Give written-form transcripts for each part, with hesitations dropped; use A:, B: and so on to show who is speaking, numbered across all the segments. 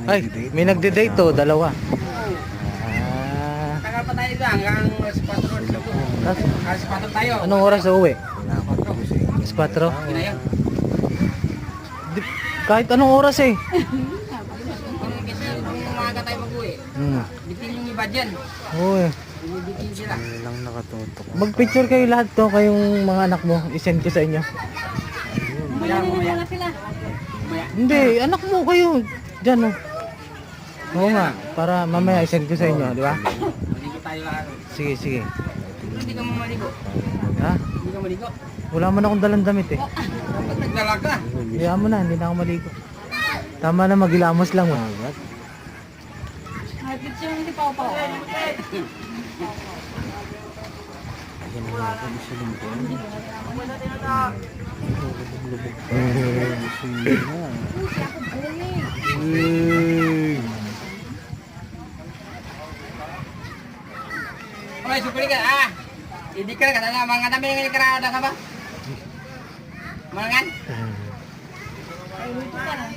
A: Ay, may nagde-date to, dalawa. Ah,
B: Tagal pa tayo dyan, hanggang alas 4 tayo.
A: anong oras uuwi?
B: 4.
A: Alas 4?
B: Yun na yun.
A: Kahit anong oras eh.
B: Kasi kung umaga tayo mag-uwi, bitin yung iba dyan.
A: Uy.
B: Binibitin sila.
C: lang nakatutok.
A: Mag-picture kayo lahat to, kayong mga anak mo. I-send ko sa inyo.
B: Mamaya.
A: Hindi, anak mo kayo. Diyan oh. Oo nga, para mamaya i-send ko sa inyo, di ba?
B: Maligo tayo lahat.
A: Sige, sige.
B: Hindi ka mamaligo.
A: Ha?
B: Hindi ka maligo.
A: Wala man akong dalang damit eh.
B: Dapat nagdala ka.
A: Kaya mo na, hindi na ako maligo. Tama na, magilamos lang oh.
D: Ay, picture hindi pa pa.
C: Ayan na nga ako, gusto lang po. Gusto nyo na.
B: Okay, supuli ka. Hindi ka na. Mga dami nga ikarada ka ba? Mangan?
D: Ay, ito ka lang.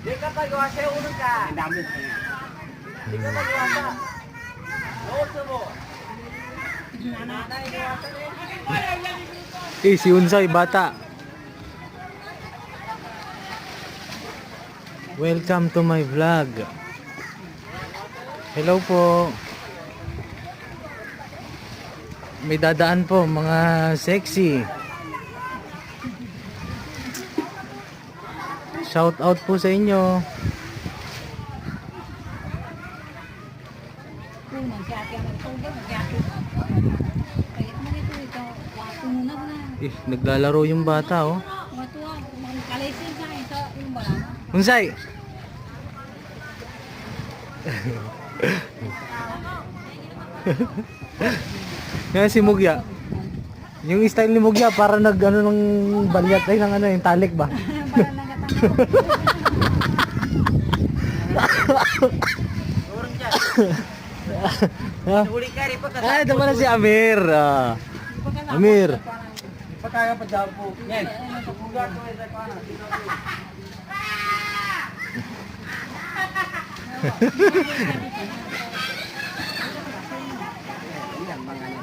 B: Di ka pa gawa sa'yo unod ka. Ang dami. Di ka pa gawa sa. Oso mo.
A: Eh, si Unsay, bata. Welcome to my vlog. Hello po. May dadaan po, mga sexy. Shout out po sa inyo.
D: Kung magyaki ang nagtulog, magyaki. Kaya mo nito ito. Wato muna ko na.
A: Eh, naglalaro yung bata oh.
D: Wato ah. Magkalisin sa akin sa yung barang.
A: Unsay? Yan si Mugya. Yung style ni Mugya para nag ano ng balyat ay ng ano yung talik ba?
D: Parang
A: Ha?
B: Huli ka rin pa.
A: Ah, ito pala si Amir. Amir.
B: Pagkaya pa dyan po. Yan. Pagkugat ko ito pa na. Yan, mga yan.